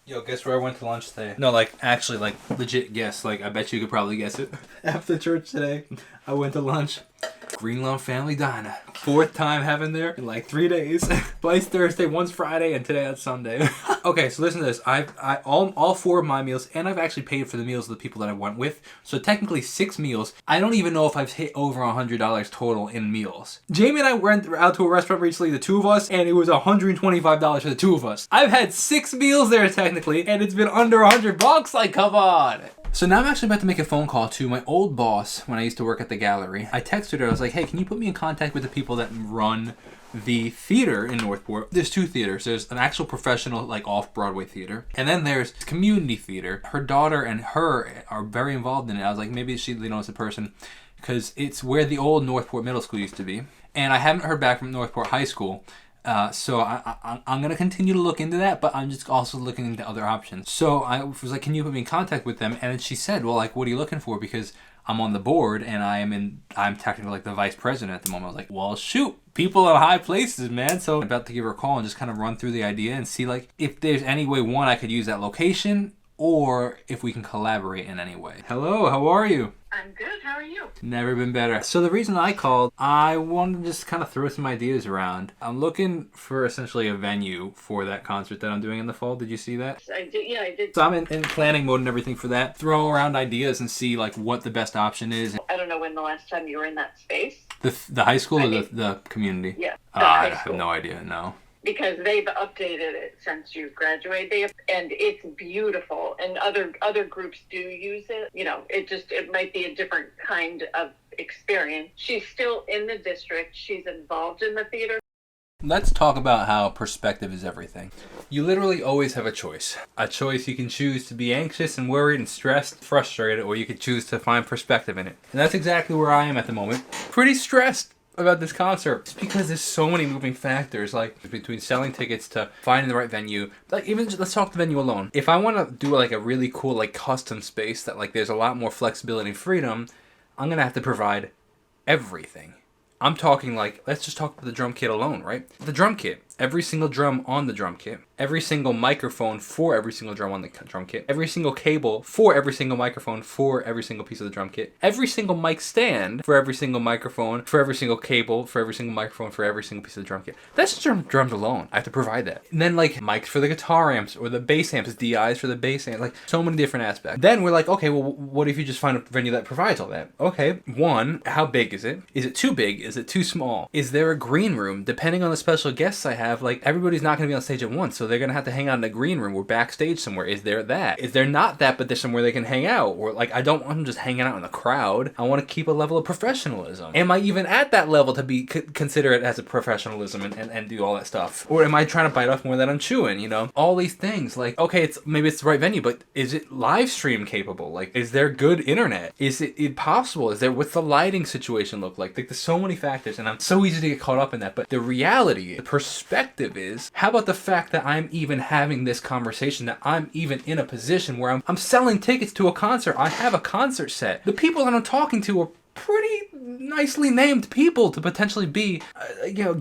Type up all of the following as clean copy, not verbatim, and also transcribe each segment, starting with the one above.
Yo, guess where I went to lunch today? No, like, actually, like, legit guess. Like, I bet you could probably guess it. After church today, I went to lunch. Greenlawn Family Diner. Fourth time having there in like 3 days. Twice Thursday, once Friday, and today on Sunday. Okay, so listen to this. All four of my meals, and I've actually paid for the meals of the people that I went with. So technically 6 meals. I don't even know if I've hit over $100 total in meals. Jamie and I went out to a restaurant recently, the two of us, and it was $125 for the two of us. I've had 6 meals there technically, and it's been under $100. Like, come on. So now I'm actually about to make a phone call to my old boss when I used to work at the gallery. I texted her, I was like, hey, can you put me in contact with the people that run the theater in Northport? There's 2 theaters. There's an actual professional, like, off-Broadway theater. And then there's community theater. Her daughter and her are very involved in it. I was like, maybe she, it's a person, because it's where the old Northport Middle School used to be. And I haven't heard back from Northport High School. So I'm going to continue to look into that, but I'm just also looking into other options. So I was like, can you put me in contact with them? And she said, well, like, what are you looking for? Because I'm on the board and I'm technically like the vice president at the moment. I was like, well, shoot, people in high places, man. So I'm about to give her a call and just kind of run through the idea and see, like, if there's any way, one, I could use that location, or if we can collaborate in any way. Hello, how are you? I'm good. How are you? Never been better. So the reason I called, I wanted to just kind of throw some ideas around. I'm looking for essentially a venue for that concert that I'm doing in the fall. Did you see that? I did. Yeah, I did. So I'm in planning mode and everything for that. Throw around ideas and see like what the best option is. I don't know when the last time you were in that space. The high school or the community? Yeah. I have no idea. No. Because they've updated it since you graduated, and it's beautiful. And other groups do use it. You know, it might be a different kind of experience. She's still in the district. She's involved in the theater. Let's talk about how perspective is everything. You literally always have a choice. A choice you can choose to be anxious and worried and stressed, frustrated, or you could choose to find perspective in it. And that's exactly where I am at the moment. Pretty stressed about this concert. It's because there's so many moving factors, like between selling tickets to finding the right venue. Like, even just, let's talk the venue alone. If I want to do like a really cool like custom space that like there's a lot more flexibility and freedom, I'm gonna have to provide everything. I'm talking like, let's just talk about the drum kit alone, right? The drum kit, every single drum on the drum kit, every single microphone for every single drum on the drum kit, every single cable for every single microphone for every single piece of the drum kit, every single mic stand for every single microphone, for every single cable, for every single microphone, for every single piece of the drum kit. That's just drums alone. I have to provide that. And then like mics for the guitar amps or the bass amps, DIs for the bass amp, like so many different aspects. Then we're like, okay, well, what if you just find a venue that provides all that? Okay, one, how big is it? Is it too big? Is it too small? Is there a green room? Depending on the special guests I have, like everybody's not going to be on stage at once, so they're going to have to hang out in a green room or backstage somewhere. Is there that? Is there not that, but there's somewhere they can hang out? Or like, I don't want them just hanging out in the crowd. I want to keep a level of professionalism. Am I even at that level to be consider it as a professionalism and do all that stuff? Or am I trying to bite off more than I'm chewing, you know? All these things, like, okay, maybe it's the right venue, but is it live stream capable? Like, is there good internet? Is it possible? What's the lighting situation look like? There's so many factors, and I'm so easy to get caught up in that. But the reality, the perspective is, how about the fact that I'm even having this conversation, that I'm even in a position where I'm selling tickets to a concert. I have a concert set. The people that I'm talking to are pretty nicely named people to potentially be,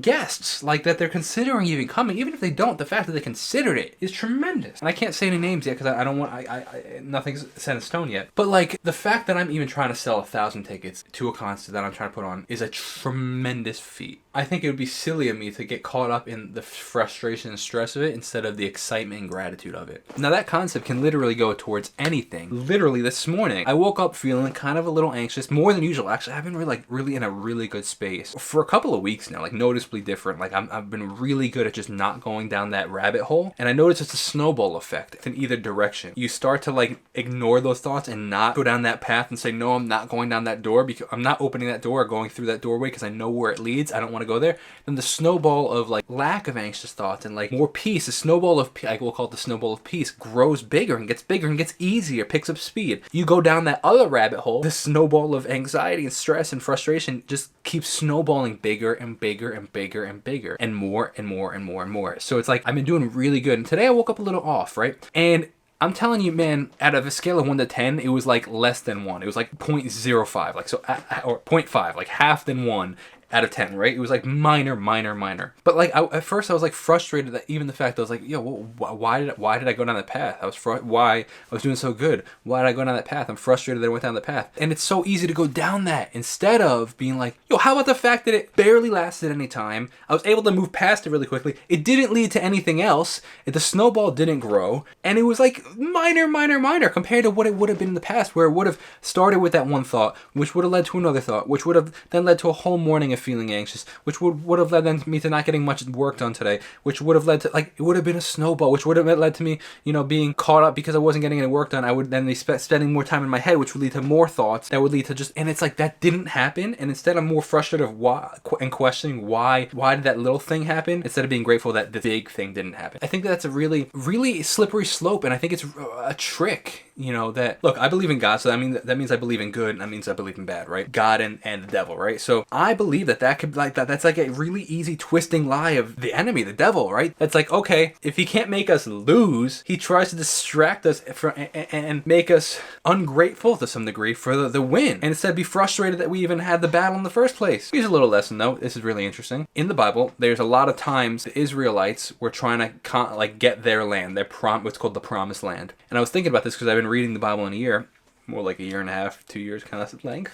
guests, like that they're considering even coming. Even if they don't, the fact that they considered it is tremendous. And I can't say any names yet because I don't want, nothing's set in stone yet. But like the fact that I'm even trying to sell 1,000 tickets to a concert that I'm trying to put on is a tremendous feat. I think it would be silly of me to get caught up in the frustration and stress of it instead of the excitement and gratitude of it. Now that concept can literally go towards anything. Literally this morning, I woke up feeling kind of a little anxious, more than usual. Actually, I've been really in a really good space for a couple of weeks now, like noticeably different. Like I've been really good at just not going down that rabbit hole. And I noticed it's a snowball effect in either direction. You start to like ignore those thoughts and not go down that path and say, no, I'm not going down that door because I'm not opening that door or going through that doorway because I know where it leads. I don't want to go there. Then the snowball of like lack of anxious thoughts and like more peace, the snowball of, I will call it the snowball of peace, grows bigger and gets easier, picks up speed. You go down that other rabbit hole, the snowball of anxiety and stress and frustration just keeps snowballing bigger and bigger and bigger and bigger and more and more and more and more. So it's like I've been doing really good. And today I woke up a little off, right? And I'm telling you, man, out of a scale of 1 to 10, it was like less than 1. It was like 0.05, like so, or 0.5, like half than 1. out of 10, right? It was like minor. But like at first I was like frustrated that even the fact I was like, yo, why did I go down that path? Why I was doing so good. Why did I go down that path? I'm frustrated that I went down the path. And it's so easy to go down that instead of being like, yo, how about the fact that it barely lasted any time? I was able to move past it really quickly. It didn't lead to anything else. The snowball didn't grow. And it was like minor compared to what it would have been in the past, where it would have started with that one thought, which would have led to another thought, which would have then led to a whole morning of feeling anxious, which would have led then me to not getting much work done today, which would have led to, like, it would have been a snowball, which would have led to me, being caught up because I wasn't getting any work done. I would then be spending more time in my head, which would lead to more thoughts that would lead to just, and it's like that didn't happen. And instead I'm more frustrated of why and questioning why did that little thing happen instead of being grateful that the big thing didn't happen. I think that's a really slippery slope, and I think it's a trick, that, look, I believe in God, so that means I believe in good, and that means I believe in bad, right? God and the devil, right? So I believe that could, like, that's like a really easy twisting lie of the enemy, the devil, right? That's like, okay, if he can't make us lose, he tries to distract us and make us ungrateful to some degree for the win, and instead be frustrated that we even had the battle in the first place. Here's a little lesson though. This is really interesting. In the Bible, there's a lot of times the Israelites were trying to get their land, what's called the promised land. And I was thinking about this because I've been reading the Bible in a year, more like a year and a half, 2 years kind of length.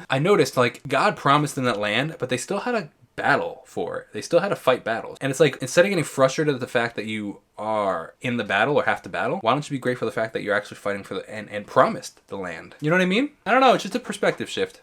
I noticed, like, God promised them that land, but they still had a battle for it. They still had to fight battles. And it's like, instead of getting frustrated at the fact that you are in the battle or have to battle, why don't you be grateful for the fact that you're actually fighting for and promised the land? You know what I mean? I don't know, it's just a perspective shift.